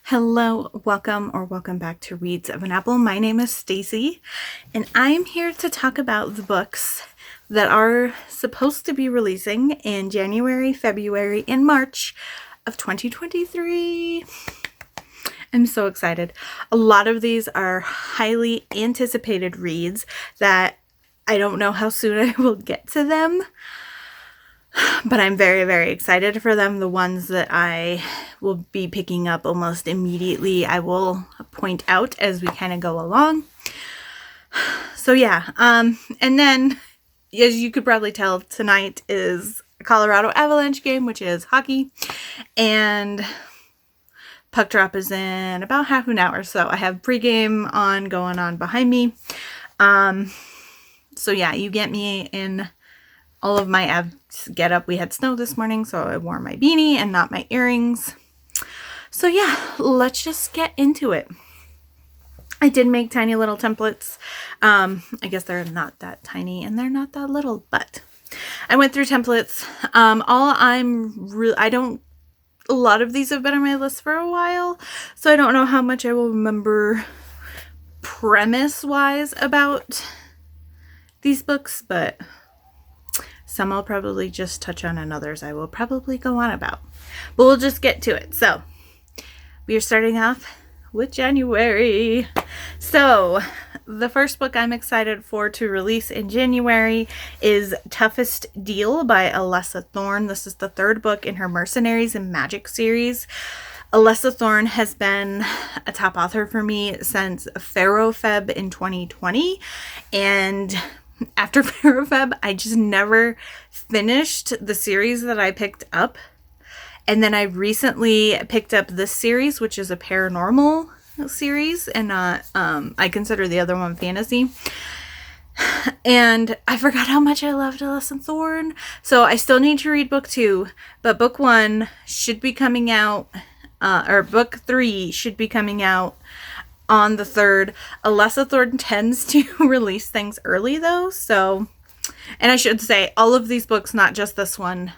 Hello, welcome back to Reads of an Apple. My name is Stacy, and I'm here to talk about the books that are supposed to be releasing in January, February, and March of 2023. I'm so excited. A lot of these are highly anticipated reads that I don't know how soon I will get to them. But I'm very, very excited for them. The ones that I will be picking up almost immediately, I will point out as we kind of go along. So yeah, and then, as you could probably tell, tonight is a Colorado Avalanche game, which is hockey, and puck drop is in about half an hour. So I have pregame going on behind me. So yeah, you get me in all of my abs get up. We had snow this morning, so I wore my beanie and not my earrings. So yeah, let's just get into it. I did make tiny little templates. I guess they're not that tiny and they're not that little, but I went through templates. A lot of these have been on my list for a while, so I don't know how much I will remember premise-wise about these books, but some I'll probably just touch on and others I will probably go on about. But we'll just get to it. So, we are starting off with January. So, the first book I'm excited for to release in January is Toughest Deal by Alessa Thorne. This is the third book in her Mercenaries and Magic series. Alessa Thorne has been a top author for me since Pharaoh Feb in 2020. And after Parafeb, I just never finished the series that I picked up. And then I recently picked up this series, which is a paranormal series, and I consider the other one fantasy. And I forgot how much I loved Alessa Thorne. So I still need to read book 2, but book 1 should be coming out, or book 3 should be coming out on the 3rd. Alessa Thorne tends to release things early though, so, and I should say all of these books, not just this one,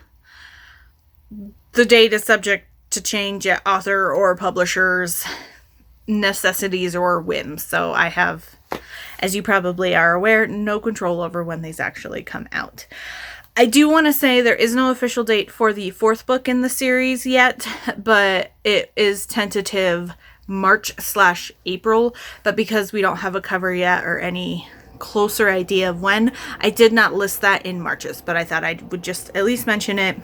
the date is subject to change at author or publisher's necessities or whims. So I have, as you probably are aware, no control over when these actually come out. I do want to say there is no official date for the 4th book in the series yet, but it is tentative March/April, but because we don't have a cover yet or any closer idea of when, I did not list that in Marches, but I thought I would just at least mention it.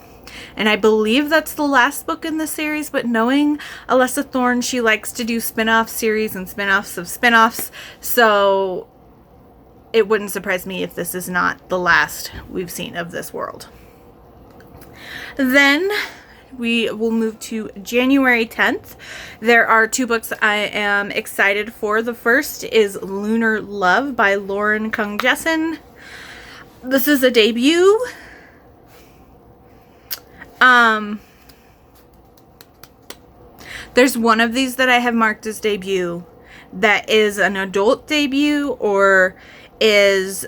And I believe that's the last book in the series, but knowing Alessa Thorne, she likes to do spin-off series and spin-offs of spin-offs, so it wouldn't surprise me if this is not the last we've seen of this world. Then we will move to January 10th. There are 2 books I am excited for. The first is Lunar Love by Lauren Kung Jessen. This is a debut. There's one of these that I have marked as debut that is an adult debut, or is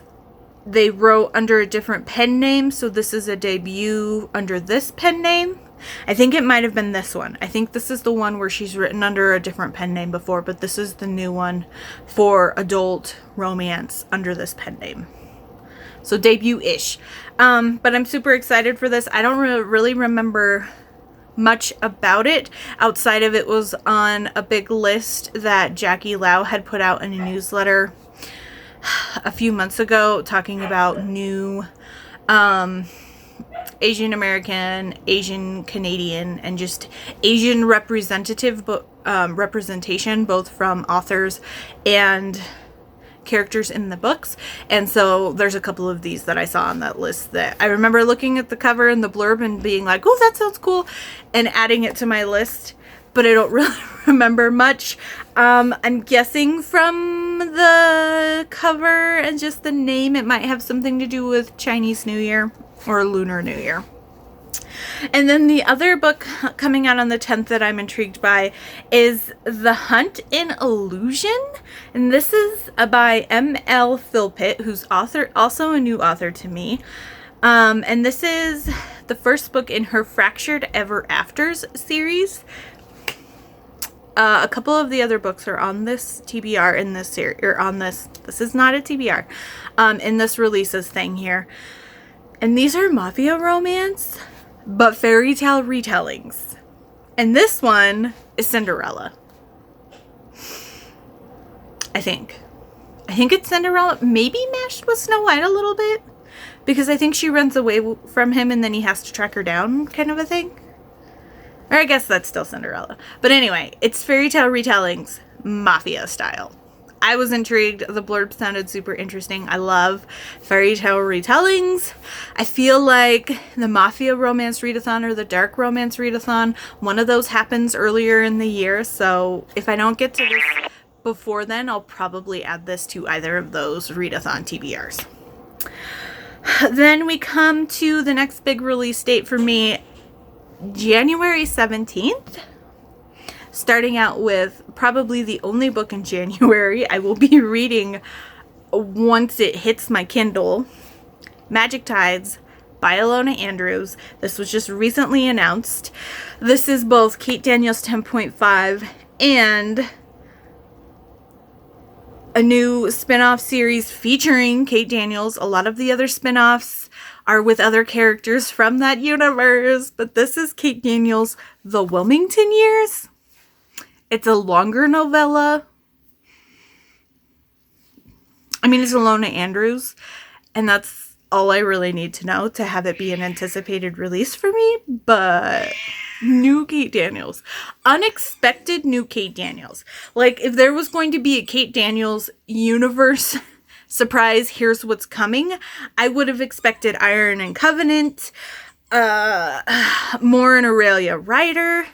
they wrote under a different pen name, so this is a debut under this pen name. I think it might have been this one. I think this is the one where she's written under a different pen name before, but this is the new one for adult romance under this pen name. So debut-ish. But I'm super excited for this. I don't really remember much about it outside of it was on a big list that Jackie Lau had put out in a newsletter a few months ago talking about new Asian American, Asian Canadian, and just Asian representation, both from authors and characters in the books. And so there's a couple of these that I saw on that list that I remember looking at the cover and the blurb and being like, oh, that sounds cool, and adding it to my list, but I don't really remember much. I'm guessing from the cover and just the name, it might have something to do with Chinese New Year or Lunar New Year. And then the other book coming out on the 10th that I'm intrigued by is The Hunt in Illusion. And this is by M.L. Philpott, who's also a new author to me. And this is the first book in her Fractured Ever Afters series. A couple of the other books are on this TBR in this series, or on this is not a TBR, in this releases thing here. And these are mafia romance, but fairy tale retellings. And this one is Cinderella. I think it's Cinderella, maybe mashed with Snow White a little bit, because I think she runs away from him and then he has to track her down, kind of a thing. Or I guess that's still Cinderella. But anyway, it's fairy tale retellings, mafia style. I was intrigued. The blurb sounded super interesting. I love fairy tale retellings. I feel like the mafia romance readathon or the dark romance readathon, one of those happens earlier in the year. So if I don't get to this before then, I'll probably add this to either of those readathon TBRs. Then we come to the next big release date for me, January 17th. Starting out with probably the only book in January I will be reading once it hits my Kindle, Magic Tides by Alona Andrews. This was just recently announced. This is both Kate Daniels 10.5 and a new spin-off series featuring Kate Daniels. A lot of the other spin-offs are with other characters from that universe, but this is Kate Daniels' The Wilmington Years. It's a longer novella. I mean, it's Alona Andrews, and that's all I really need to know to have it be an anticipated release for me, but new Kate Daniels. Unexpected new Kate Daniels. Like, if there was going to be a Kate Daniels universe surprise, here's what's coming, I would have expected Iron and Covenant, more an Aurelia Rider,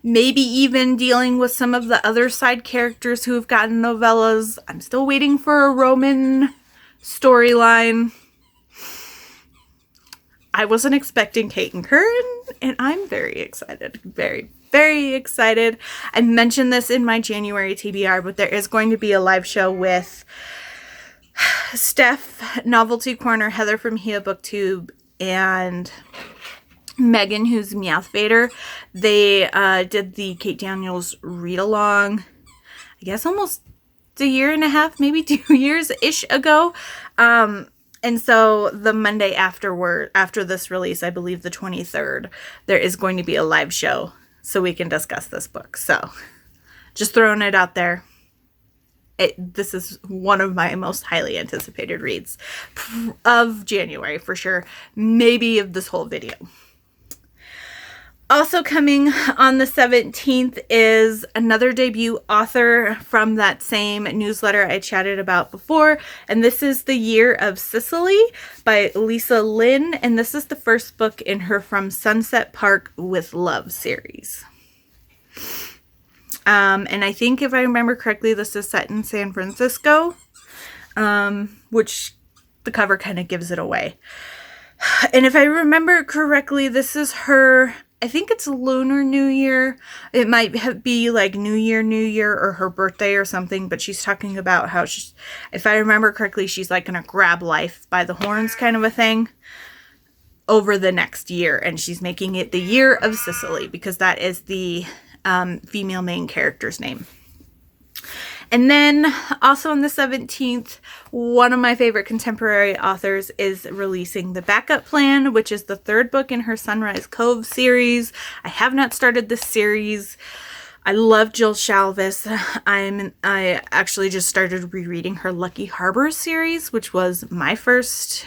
maybe even dealing with some of the other side characters who have gotten novellas. I'm still waiting for a Roman storyline. I wasn't expecting Kate and Curran, and I'm very excited. Very, very excited. I mentioned this in my January TBR, but there is going to be a live show with Steph, Novelty Corner, Heather from Hia BookTube, and Megan, who's Meowth Vader. They did the Kate Daniels read-along, I guess almost a year and a half, maybe 2 years-ish ago. And so the Monday after this release, I believe the 23rd, there is going to be a live show so we can discuss this book. So just throwing it out there. This is one of my most highly anticipated reads of January for sure. Maybe of this whole video. Also coming on the 17th is another debut author from that same newsletter I chatted about before. And this is The Year of Cicely by Lisa Lynn. And this is the first book in her From Sunset Park with Love series. And I think if I remember correctly, this is set in San Francisco, which the cover kind of gives it away. And if I remember correctly, this is her, I think it's Lunar New Year. It might be like New Year, or her birthday or something. But she's talking about how she's, if I remember correctly, she's like going to grab life by the horns kind of a thing over the next year. And she's making it the Year of Cicely because that is the female main character's name. And then also on the 17th, one of my favorite contemporary authors is releasing The Backup Plan, which is the third book in her Sunrise Cove series. I have not started this series. I love Jill Shalvis. I actually just started rereading her Lucky Harbor series, which was my first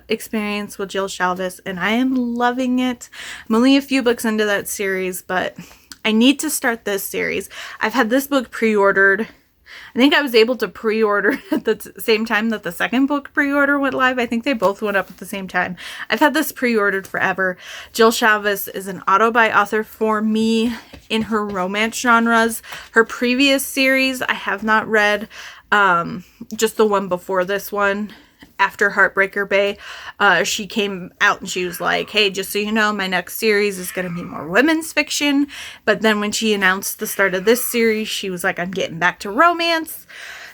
experience with Jill Shalvis, and I am loving it. I'm only a few books into that series, but I need to start this series. I've had this book pre-ordered. I think I was able to pre-order at the same time that the second book pre-order went live. I think they both went up at the same time. I've had this pre-ordered forever. Jill Shalvis is an auto-buy author for me in her romance genres. Her previous series I have not read, just the one before this one. After Heartbreaker Bay, she came out and she was like, hey, just so you know, my next series is going to be more women's fiction. But then when she announced the start of this series, she was like, I'm getting back to romance.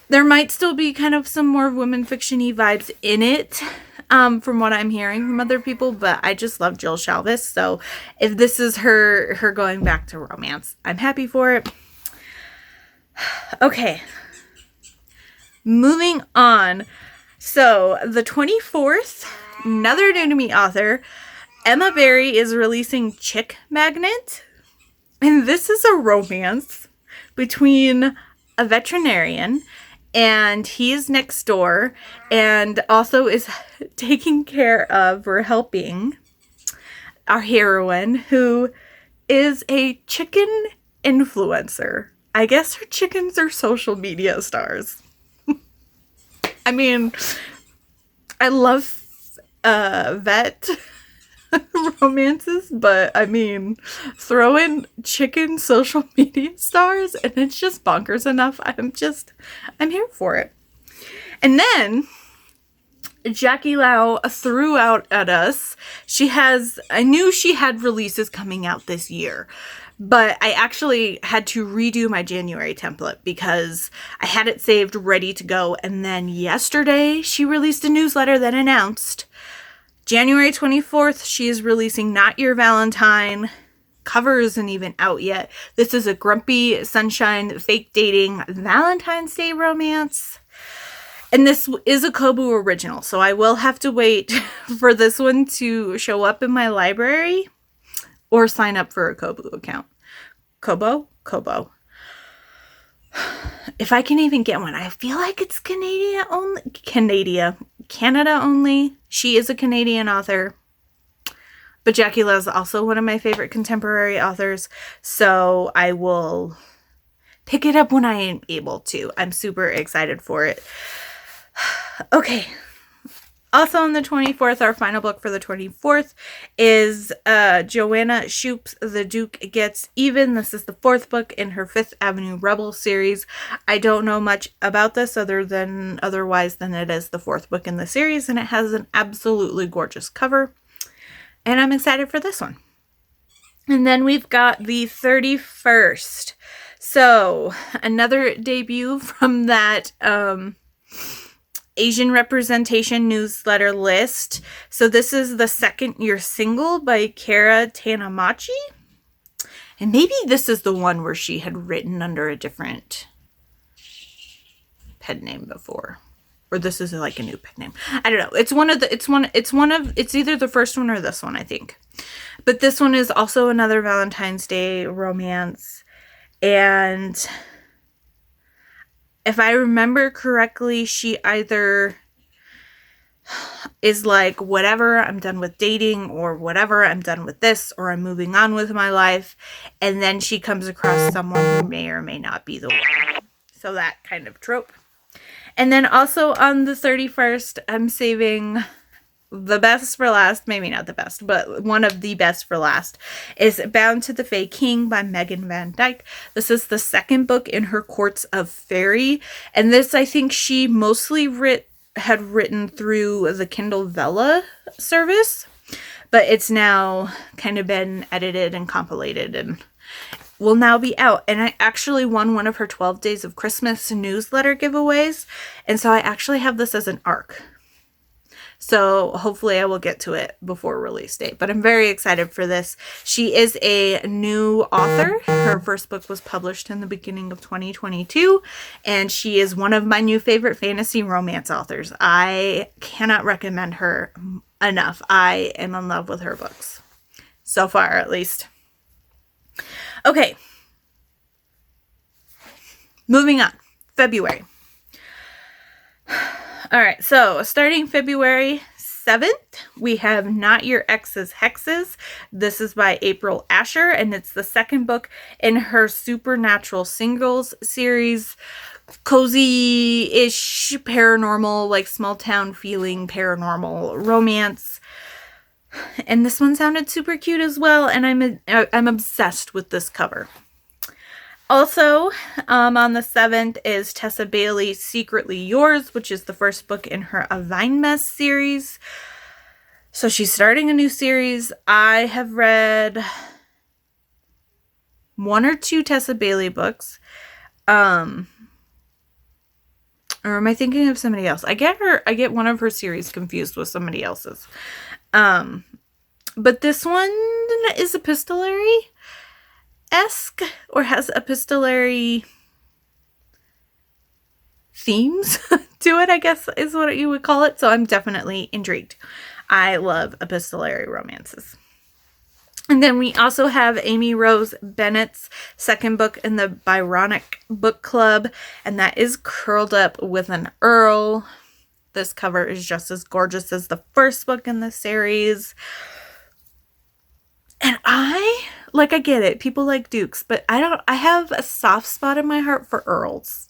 There might still be kind of some more women fiction-y vibes in it, from what I'm hearing from other people, but I just love Jill Shalvis. So if this is her going back to romance, I'm happy for it. Okay. Moving on. So, the 24th, another new to me author, Emma Berry, is releasing Chick Magnet. And this is a romance between a veterinarian, and he is next door and also is taking care of or helping our heroine, who is a chicken influencer. I guess her chickens are social media stars. I mean, I love vet romances, but I mean, throw in chicken social media stars and it's just bonkers enough. I'm here for it. And then Jackie Lau threw out at us. I knew she had releases coming out this year, but I actually had to redo my January template because I had it saved ready to go. And then yesterday she released a newsletter that announced January 24th, she is releasing Not Your Valentine. Cover isn't even out yet. This is a grumpy sunshine fake dating Valentine's Day romance. And this is a Kobo original, so I will have to wait for this one to show up in my library or sign up for a Kobo account. Kobo? If I can even get one. I feel like it's Canada only. She is a Canadian author. But Jackie Lau is also one of my favorite contemporary authors, so I will pick it up when I am able to. I'm super excited for it. Okay. Also on the 24th, our final book for the 24th is Joanna Shoop's The Duke Gets Even. This is the 4th book in her Fifth Avenue Rebel series. I don't know much about this otherwise than it is the 4th book in the series, and it has an absolutely gorgeous cover. And I'm excited for this one. And then we've got the 31st. So, another debut from that Asian representation newsletter list. So this is the Second Year Single by Kara Tanamachi. And maybe this is the one where she had written under a different pen name before. Or this is like a new pen name. I don't know. It's either the first one or this one, I think. But this one is also another Valentine's Day romance. And if I remember correctly, she either is like, whatever, I'm done with dating, or whatever, I'm done with this, or I'm moving on with my life. And then she comes across someone who may or may not be the one. So that kind of trope. And then also on the 31st, I'm saving the best for last. Maybe not the best, but one of the best for last is Bound to the Fae King by Megan Van Dyke. This is the 2nd book in her Courts of Fairy. And this, I think she mostly had written through the Kindle Vella service, but it's now kind of been edited and compilated and will now be out. And I actually won one of her 12 Days of Christmas newsletter giveaways. And so I actually have this as an ARC. So hopefully I will get to it before release date. But I'm very excited for this. She is a new author. Her first book was published in the beginning of 2022. And she is one of my new favorite fantasy romance authors. I cannot recommend her enough. I am in love with her books. So far, at least. Okay. Moving on. February. All right, so starting February 7th, we have Not Your Ex's Hexes. This is by April Asher, and it's the 2nd book in her Supernatural Singles series. Cozy-ish, paranormal, like small town feeling paranormal romance. And this one sounded super cute as well, and I'm obsessed with this cover. Also, on the 7th is Tessa Bailey's Secretly Yours, which is the 1st book in her A Vine Mess series. So she's starting a new series. I have read 1 or 2 Tessa Bailey books. Or am I thinking of somebody else? I get one of her series confused with somebody else's. But this one is epistolary-esque, or has epistolary themes to it, I guess is what you would call it. So I'm definitely intrigued. I love epistolary romances. And then we also have Amy Rose Bennett's second book in the Byronic Book Club, and that is Curled Up with an Earl. This cover is just as gorgeous as the first book in the series. And I get it. People like dukes, but I have a soft spot in my heart for earls.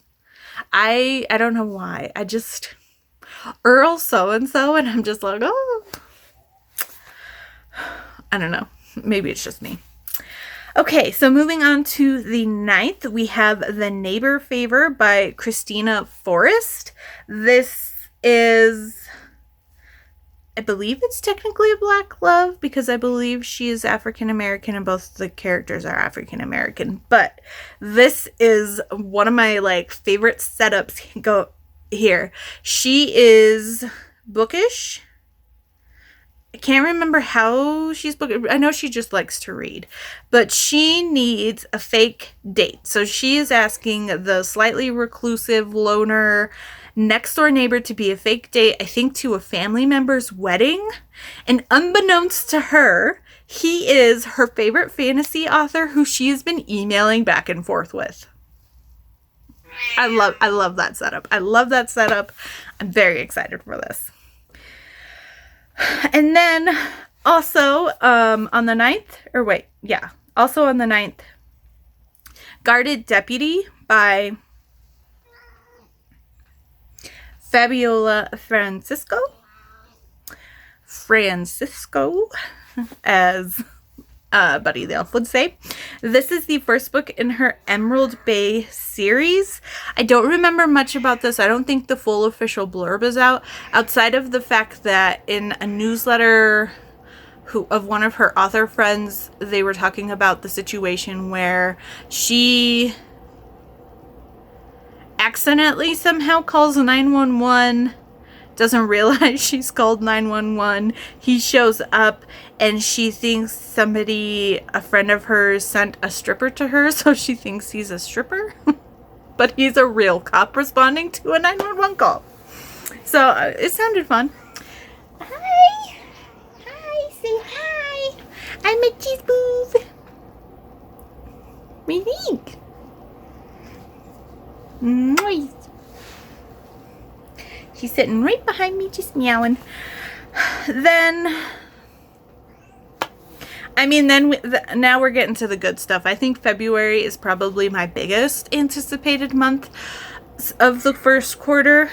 I don't know why. Earl so-and-so, and I'm just like, oh. I don't know. Maybe it's just me. Okay, so moving on to the 9th, we have The Neighbor Favor by Christina Forrest. This is, I believe it's technically a Black love because I believe she is African American and both the characters are African American. But this is one of my favorite setups go here. She is bookish. I can't remember how she's booked. I know she just likes to read, but she needs a fake date. So she is asking the slightly reclusive loner next door neighbor to be a fake date, I think to a family member's wedding. And unbeknownst to her, he is her favorite fantasy author who she has been emailing back and forth with. I love that setup. I love that setup. I'm very excited for this. And then also on the 9th, also on the 9th, Guarded Deputy by Fabiola Francisco, as Buddy the Elf would say. This is the first book in her Emerald Bay series. I don't remember much about this. I don't think the full official blurb is out, outside of the fact that in a newsletter of one of her author friends, they were talking about the situation where she accidentally somehow calls 911, doesn't realize she's called 911. He shows up and she thinks a friend of hers sent a stripper to her, so she thinks he's a stripper. But he's a real cop responding to a 911 call. So it sounded fun. Hi, say hi. I'm a cheese booth. What do you think? Nice. She's sitting right behind me, just meowing. Then now we're getting to the good stuff. I think February is probably my biggest anticipated month of the first quarter.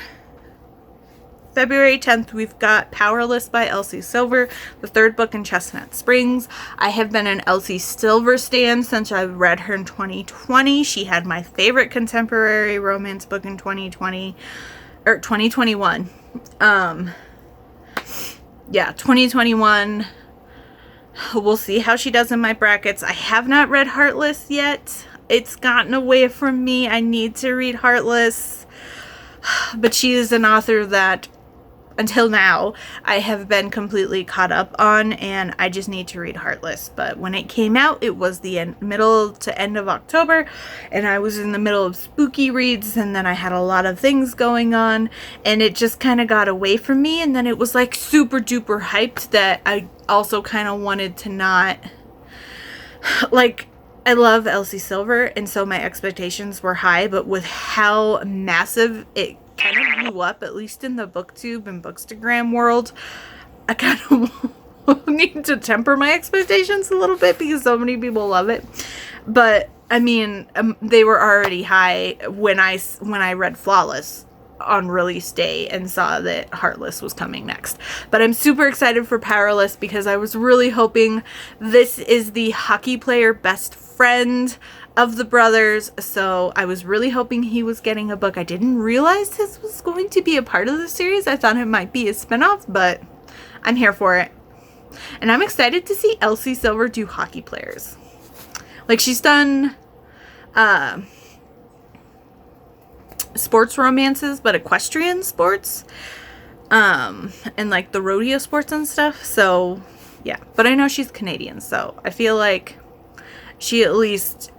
February 10th, we've got Powerless by Elsie Silver, the third book in Chestnut Springs. I have been an Elsie Silver stan since I read her in 2020. She had my favorite contemporary romance book in 2020, or 2021. 2021. We'll see how she does in my brackets. I have not read Heartless yet. It's gotten away from me. I need to read Heartless. But she is an author that, until now, I have been completely caught up on, and I just need to read Heartless. But when it came out, it was the middle to end of October, and I was in the middle of spooky reads, and then I had a lot of things going on, and it just kind of got away from me, and then it was super duper hyped that I also kind of wanted to not, I love Elsie Silver, and so my expectations were high, but with how massive it kind of blew up, at least in the booktube and bookstagram world, I kind of need to temper my expectations a little bit because so many people love it. But they were already high when I read Flawless on release day and saw that Heartless was coming next. But I'm super excited for Powerless because I was really hoping this is the hockey player best friend of the brothers, so I was really hoping he was getting a book. I didn't realize this was going to be a part of the series. I thought it might be a spinoff, but I'm here for it. And I'm excited to see Elsie Silver do hockey players. She's done sports romances, but equestrian sports, and the rodeo sports and stuff. So yeah, but I know she's Canadian, so I feel like she at least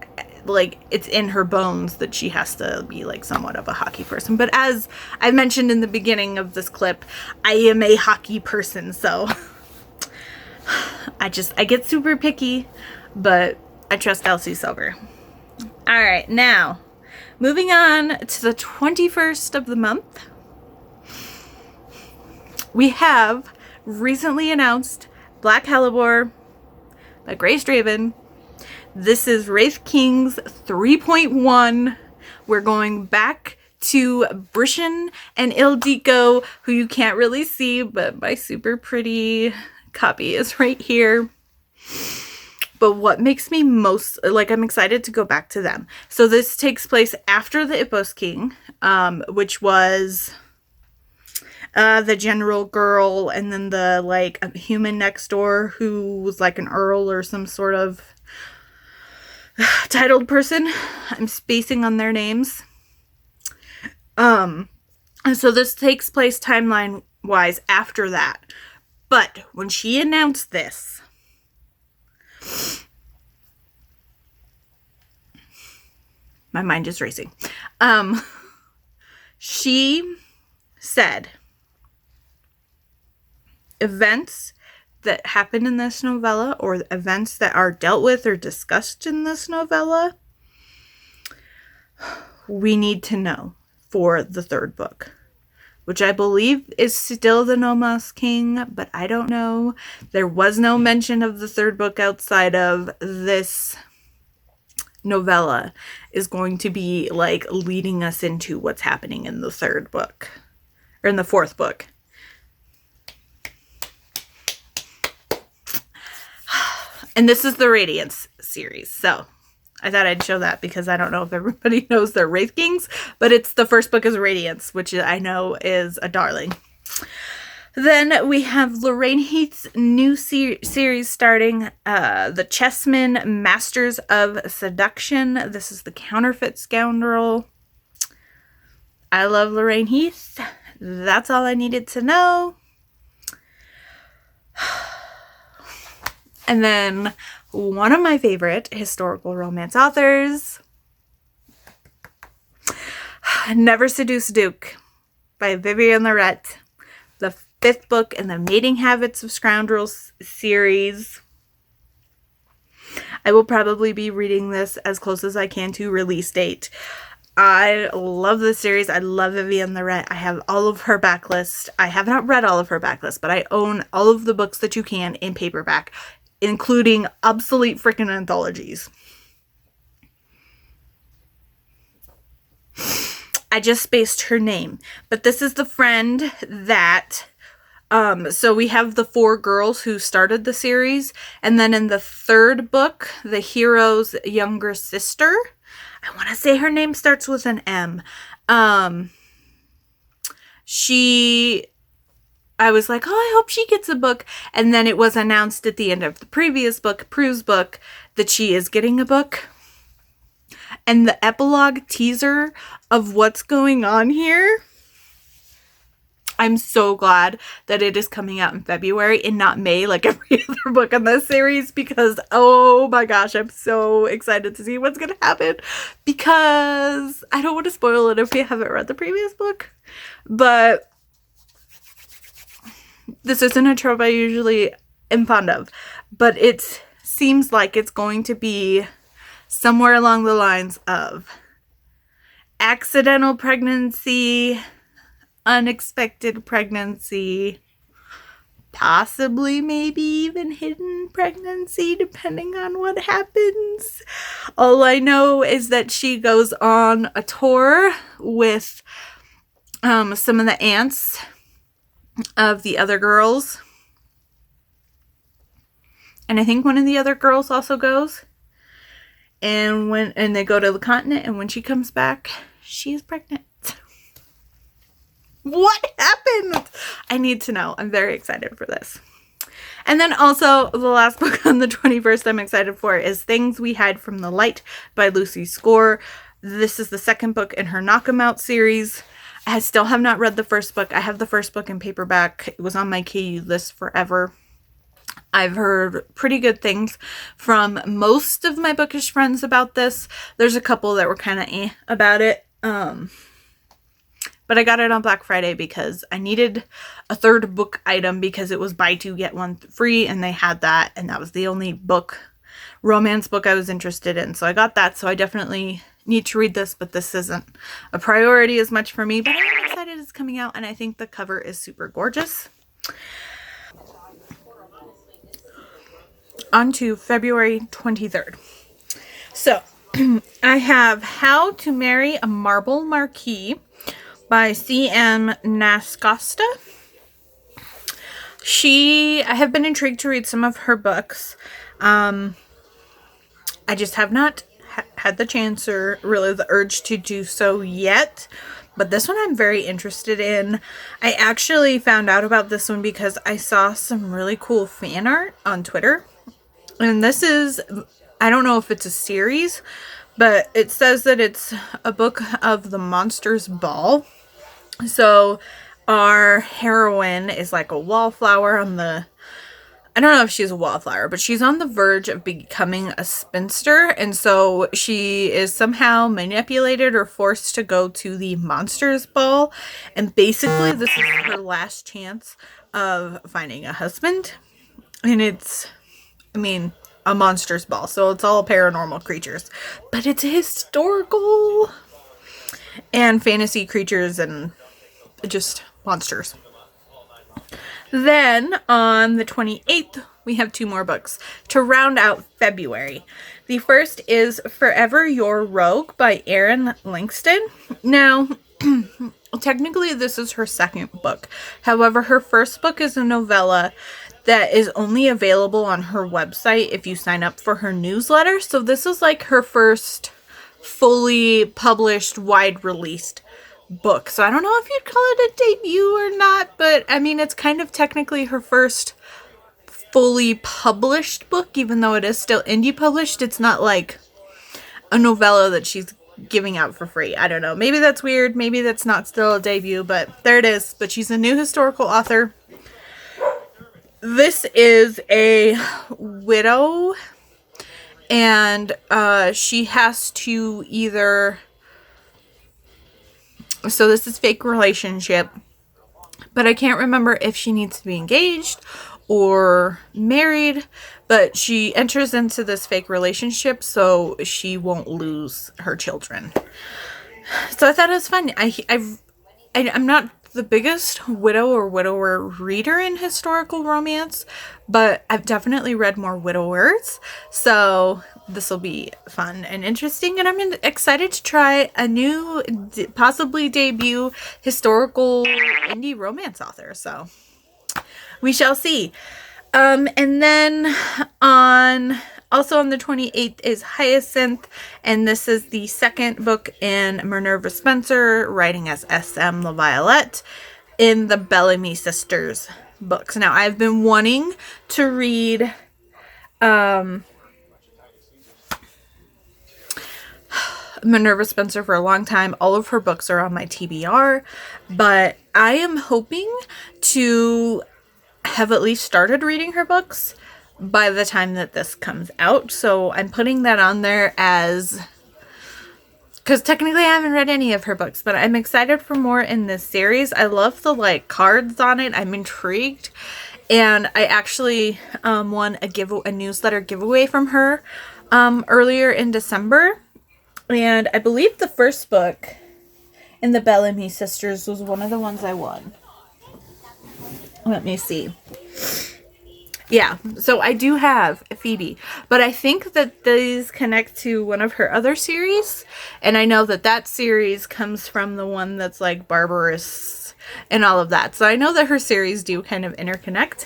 like it's in her bones that she has to be like somewhat of a hockey person. But as I mentioned in the beginning of this clip, I am a hockey person, so I get super picky, but I trust Elsie Silver. All right, now moving on to the 21st of the month, we have recently announced Black Hellebore by Grace Draven. This is Wraith Kings 3.1. We're going back to Brishan and Ildiko, who you can't really see, but my super pretty copy is right here. But what makes me most, like, I'm excited to go back to them. So this takes place after the Ippos King, which was the general girl, and then the, like, a human next door who was like an earl or some sort of titled person. I'm spacing on their names. And so this takes place timeline-wise after that. But when she announced this, my mind is racing. She said events that happen in this novella, or events that are dealt with or discussed in this novella, we need to know for the third book, which I believe is still the Nomos King, but I don't know. There was no mention of the third book outside of this novella is going to be like leading us into what's happening in the third book, or in the fourth book. And this is the Radiance series, so I thought I'd show that because I don't know if everybody knows they're Wraith Kings, but it's the first book is Radiance, which I know is a darling. Then we have Lorraine Heath's new series starting, The Chessmen Masters of Seduction. This is the counterfeit scoundrel. I love Lorraine Heath. That's all I needed to know. And then one of my favorite historical romance authors, Never Seduce Duke by Vivian Lorette. The fifth book in the Mating Habits of Scoundrels series. I will probably be reading this as close as I can to release date. I love this series. I love Vivian Lorette. I have all of her backlist. I have not read all of her backlist, but I own all of the books that you can in paperback, including obsolete freaking anthologies. I just spaced her name, but this is the friend that, so we have the four girls who started the series, and then in the third book, the hero's younger sister, I want to say her name starts with an M. I was like, oh, I hope she gets a book. And then it was announced at the end of the previous book, Prue's book, that she is getting a book. And the epilogue teaser of what's going on here, I'm so glad that it is coming out in February and not May like every other book in this series, because oh my gosh, I'm so excited to see what's going to happen, because I don't want to spoil it if you haven't read the previous book, but this isn't a trope I usually am fond of, but it seems like it's going to be somewhere along the lines of accidental pregnancy, unexpected pregnancy, possibly maybe even hidden pregnancy, depending on what happens. All I know is that she goes on a tour with some of the aunts of the other girls, and I think one of the other girls also goes, and they go to the continent, and when she comes back, she is pregnant. What happened? I need to know. I'm very excited for this. And then also the last book on the 21st I'm excited for is Things We Hide from the Light by Lucy Score. This is the second book in her Knock 'Em Out series. I still have not read the first book. I have the first book in paperback. It was on my KU list forever. I've heard pretty good things from most of my bookish friends about this. There's a couple that were kind of about it. But I got it on Black Friday because I needed a third book item because it was buy two, get one free, and they had that, and that was the only romance book I was interested in. So I got that, so I definitely need to read this, but this isn't a priority as much for me. But I'm excited it's coming out, and I think the cover is super gorgeous. On to February 23rd. So, I have How to Marry a Marble Marquis by C.M. Nascosta. I have been intrigued to read some of her books. I just have not had the chance or really the urge to do so yet. But this one I'm very interested in. I actually found out about this one because I saw some really cool fan art on Twitter. And this is, I don't know if it's a series, but it says that it's a book of the Monsters Ball. So our heroine is like a wallflower I don't know if she's a wallflower, but she's on the verge of becoming a spinster. And so she is somehow manipulated or forced to go to the Monsters Ball. And basically this is her last chance of finding a husband. And it's, a Monsters Ball. So it's all paranormal creatures. But it's historical and fantasy creatures and just monsters. Then on the 28th, we have two more books to round out February. The first is Forever Your Rogue by Erin Langston. Now, technically this is her second book. However, her first book is a novella that is only available on her website if you sign up for her newsletter. So this is like her first fully published, wide released book. So I don't know if you'd call it a debut or not, but it's kind of technically her first fully published book, even though it is still indie published. It's not like a novella that she's giving out for free. I don't know. Maybe that's weird. Maybe that's not still a debut, but there it is. But she's a new historical author. This is a widow, and she has to either... So this is fake relationship, but I can't remember if she needs to be engaged or married, but she enters into this fake relationship so she won't lose her children. So I thought it was fun. I'm not the biggest widow or widower reader in historical romance, but I've definitely read more widowers. So this will be fun and interesting, and I'm excited to try a new, possibly debut historical indie romance author. So we shall see. And then also on the 28th is Hyacinth, and this is the second book in Minerva Spencer, writing as S.M. La Violette, in the Bellamy Sisters books. Now, I've been wanting to read Minerva Spencer for a long time. All of her books are on my TBR, but I am hoping to have at least started reading her books by the time that this comes out. So I'm putting that on there because technically I haven't read any of her books, but I'm excited for more in this series. I love the cards on it. I'm intrigued, and I actually won a newsletter giveaway from her earlier in December, and I believe the first book in the Bellamy Sisters was one of the ones I won. Let me see. Yeah, so I do have Phoebe, but I think that these connect to one of her other series, and I know that series comes from the one that's like Barbarous and all of that. So I know that her series do kind of interconnect,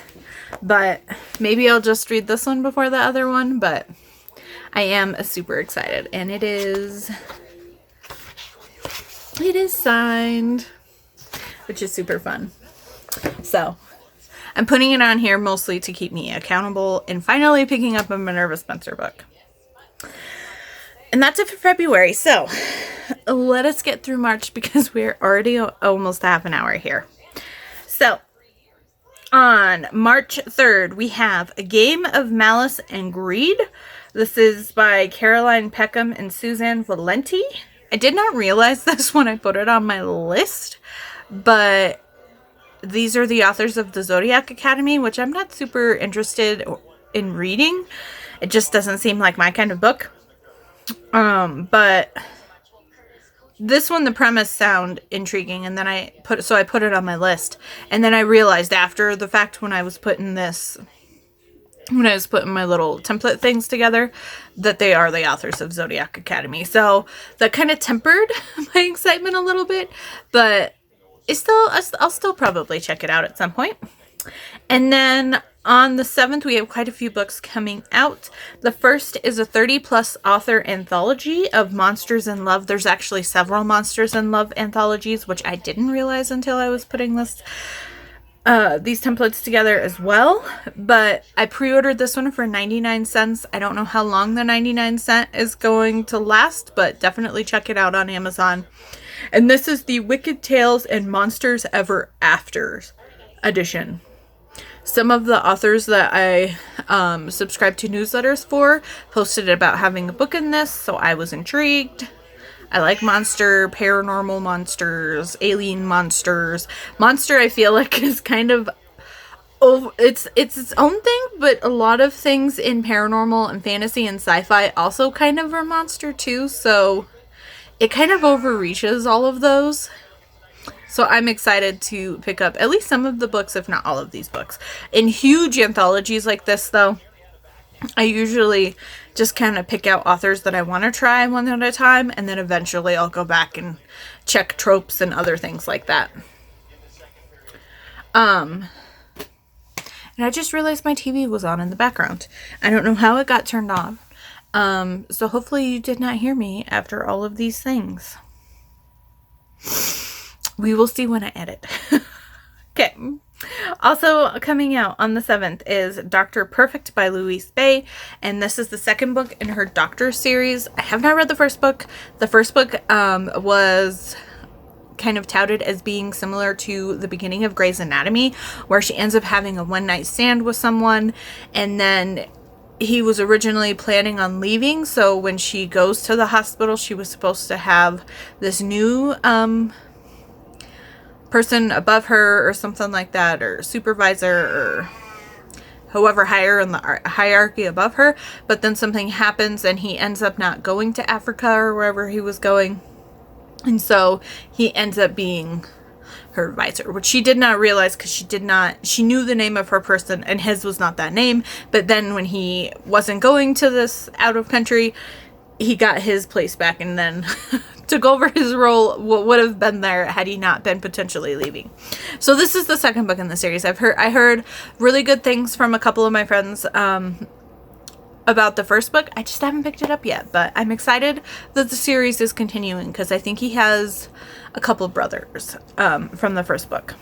but maybe I'll just read this one before the other one, but I am super excited, and it is signed, which is super fun. So I'm putting it on here mostly to keep me accountable and finally picking up a Minerva Spencer book. And that's it for February. So let us get through March because we're already almost half an hour here. So On March 3rd, we have A Game of Malice and Greed. This is by Caroline Peckham and Suzanne Valenti. I did not realize this when I put it on my list, but these are the authors of the Zodiac Academy, which I'm not super interested in reading. It just doesn't seem like my kind of book. But this one, the premise sound intriguing, and then I put it on my list, and then I realized after the fact when I was putting my little template things together, that they are the authors of Zodiac Academy. So that kind of tempered my excitement a little bit, but I'll still probably check it out at some point. And then on the 7th, we have quite a few books coming out. The first is a 30-plus author anthology of Monsters in Love. There's actually several Monsters in Love anthologies, which I didn't realize until I was putting these templates together as well. But I pre-ordered this one for 99 cents. I don't know how long the 99-cent is going to last, but definitely check it out on Amazon. And this is the Wicked Tales and Monsters Ever After edition. Some of the authors that I subscribe to newsletters for posted about having a book in this, so I was intrigued. I like paranormal monsters, alien monsters. Monster, I feel like, is kind of it's its own thing, but a lot of things in paranormal and fantasy and sci-fi also kind of are monster too, so it kind of overreaches all of those. So I'm excited to pick up at least some of the books, if not all of these books. In huge anthologies like this, though, I usually just kind of pick out authors that I want to try one at a time, and then eventually I'll go back and check tropes and other things like that. And I just realized my TV was on in the background. I don't know how it got turned on. So hopefully you did not hear me after all of these things. We will see when I edit. Okay. Also coming out on the 7th is Dr. Perfect by Louise Bay, and this is the second book in her Doctor series. I have not read the first book. The first book was kind of touted as being similar to the beginning of Grey's Anatomy, where she ends up having a one-night stand with someone, and then he was originally planning on leaving, so when she goes to the hospital, she was supposed to have this new person above her or something like that, or supervisor, or whoever higher in the hierarchy above her, but then something happens and he ends up not going to Africa or wherever he was going, and so he ends up being her advisor, which she did not realize because she knew the name of her person and his was not that name, but then when he wasn't going to this out of country, he got his place back and then took over his role, what would have been there had he not been potentially leaving. So this is the second book in the series. I heard really good things from a couple of my friends about the first book. I just haven't picked it up yet, but I'm excited that the series is continuing because I think he has a couple brothers from the first book.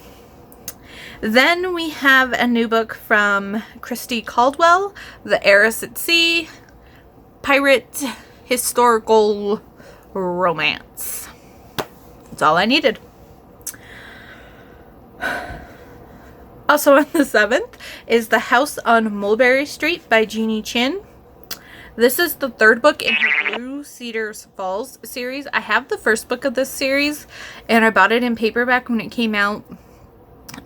Then we have a new book from Christy Caldwell, The Heiress at Sea, pirate historical romance. That's all I needed. Also on the 7th is The House on Mulberry Street by Jeannie Chin. This is the third book in her Blue Cedars Falls series. I have the first book of this series, and I bought it in paperback when it came out.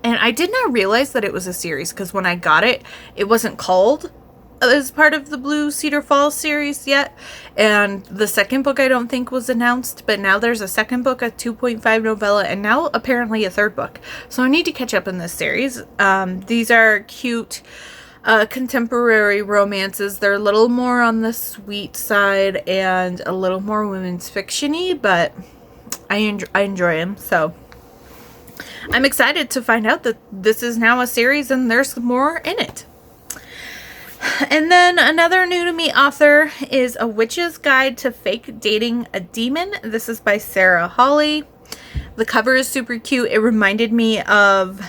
And I did not realize that it was a series, because when I got it, it wasn't called as part of the Blue Cedar Falls series yet. And the second book I don't think was announced, but now there's a second book, a 2.5 novella, and now apparently a third book. So I need to catch up in this series. These are cute contemporary romances. They're a little more on the sweet side and a little more women's fiction-y, but I enjoy them. So I'm excited to find out that this is now a series and there's more in it. And then another new to me author is A Witch's Guide to Fake Dating a Demon. This is by Sarah Hawley. The cover is super cute. It reminded me of,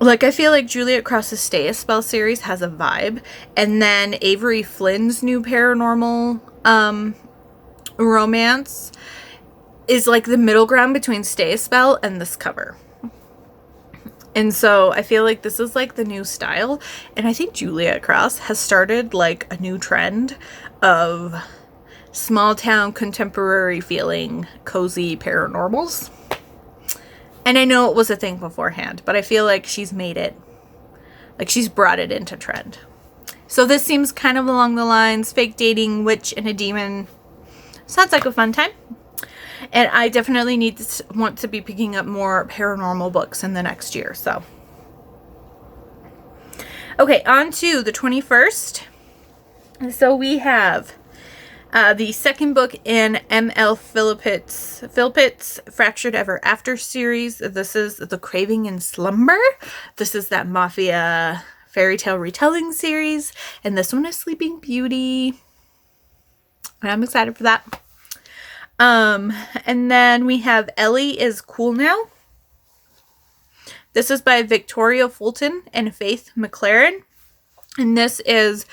like, I feel like Juliet Cross's Stay a Spell series has a vibe. And then Avery Flynn's new paranormal romance is like the middle ground between Stay a Spell and this cover. And so I feel like this is like the new style. And I think Juliet Krause has started like a new trend of small town contemporary feeling cozy paranormals. And I know it was a thing beforehand, but I feel like she's made it, like she's brought it into trend. So this seems kind of along the lines, fake dating, witch, and a demon. Sounds like a fun time. And I definitely want to be picking up more paranormal books in the next year. So, okay, on to the 21st. So we have the second book in M.L. Philpitt's Fractured Ever After series. This is The Craving in Slumber. This is that mafia fairy tale retelling series. And this one is Sleeping Beauty. And I'm excited for that. And then we have Ellie is Cool Now. This is by Victoria Fulton and Faith McLaren. And this is,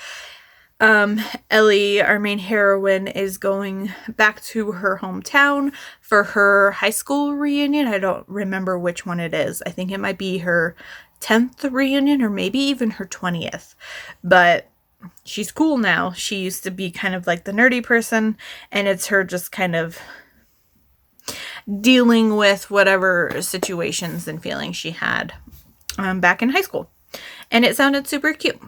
Ellie, our main heroine, is going back to her hometown for her high school reunion. I don't remember which one it is. I think it might be her 10th reunion or maybe even her 20th. But she's cool now. She used to be kind of like the nerdy person, and it's her just kind of dealing with whatever situations and feelings she had back in high school. And it sounded super cute.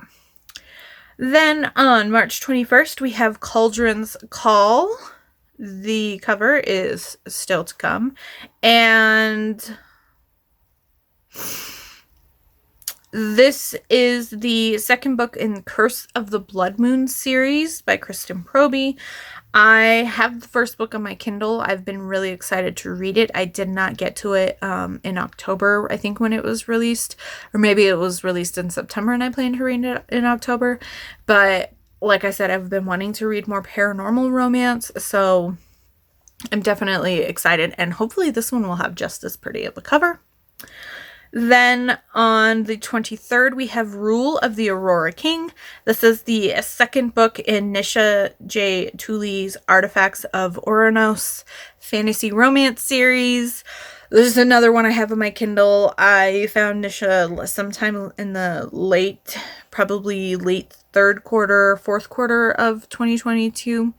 Then on March 21st, we have Cauldron's Call. The cover is still to come. And this is the second book in Curse of the Blood Moon series by Kristen Proby. I have the first book on my Kindle. I've been really excited to read it. I did not get to it in October, I think, when it was released. Or maybe it was released in September and I plan to read it in October. But like I said, I've been wanting to read more paranormal romance. So I'm definitely excited. And hopefully this one will have just as pretty of a cover. Then on the 23rd, we have Rule of the Aurora King. This is the second book in Nisha J. Tooley's Artifacts of Oranos fantasy romance series. This is another one I have on my Kindle. I found Nisha sometime in the probably late third quarter, fourth quarter of 2022.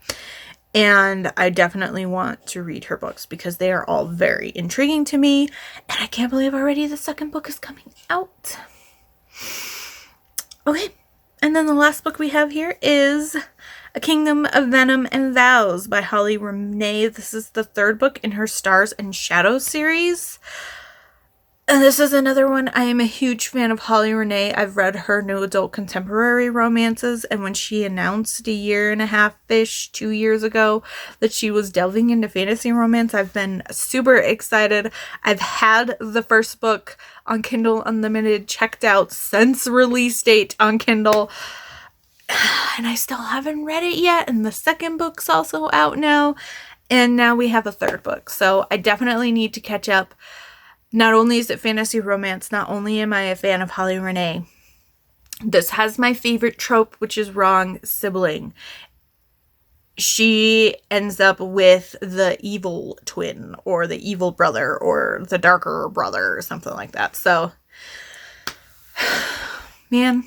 And I definitely want to read her books because they are all very intriguing to me. And I can't believe already the second book is coming out. Okay. And then the last book we have here is A Kingdom of Venom and Vows by Holly Renee. This is the third book in her Stars and Shadows series. And this is another one. I am a huge fan of Holly Renee. I've read her new adult contemporary romances, and when she announced a year and a half-ish, 2 years ago, that she was delving into fantasy romance, I've been super excited. I've had the first book on Kindle Unlimited checked out since release date on Kindle, and I still haven't read it yet, and the second book's also out now, and now we have a third book, so I definitely need to catch up. Not only is it fantasy romance, not only am I a fan of Holly Renee, this has my favorite trope, which is wrong sibling. She ends up with the evil twin or the evil brother or the darker brother or something like that. So, man,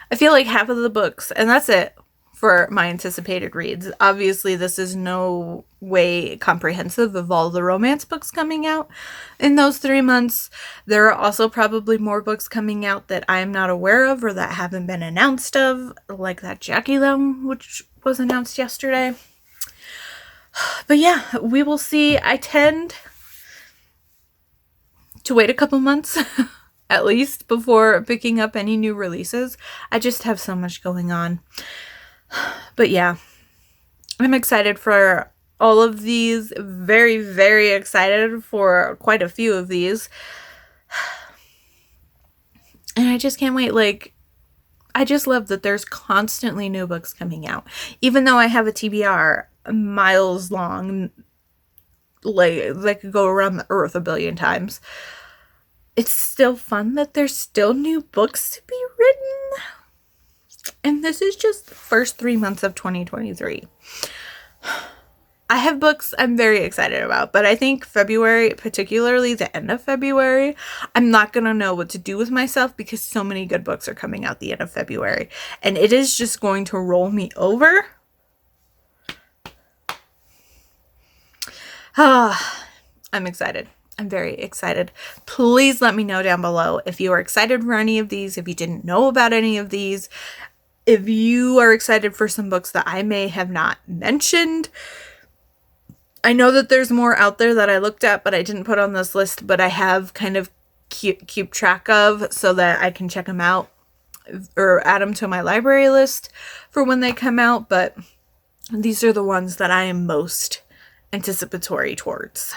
I feel like half of the books, and that's it for my anticipated reads. Obviously, this is no way comprehensive of all the romance books coming out in those 3 months. There are also probably more books coming out that I'm not aware of or that haven't been announced of, like that Jackie Lam, which was announced yesterday. But yeah, we will see. I tend to wait a couple months at least before picking up any new releases. I just have so much going on. But yeah, I'm excited for all of these. Very, very excited for quite a few of these. And I just can't wait. Like, I just love that there's constantly new books coming out. Even though I have a TBR miles long, like, that could go around the earth a billion times, it's still fun that there's still new books to be written. And this is just the first 3 months of 2023. I have books I'm very excited about, but I think February, particularly the end of February, I'm not going to know what to do with myself because so many good books are coming out the end of February. And it is just going to roll me over. I'm excited. I'm very excited. Please let me know down below if you are excited for any of these, if you didn't know about any of these, if you are excited for some books that I may have not mentioned. I know that there's more out there that I looked at, but I didn't put on this list, but I have kind of keep track of so that I can check them out or add them to my library list for when they come out. But these are the ones that I am most anticipatory towards.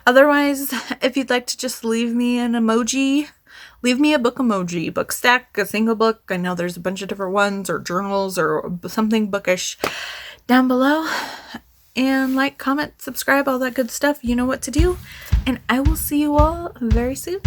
Otherwise, if you'd like to just leave me an emoji, leave me a book emoji, book stack, a single book. I know there's a bunch of different ones, or journals, or something bookish down below. And like, comment, subscribe, all that good stuff. You know what to do. And I will see you all very soon.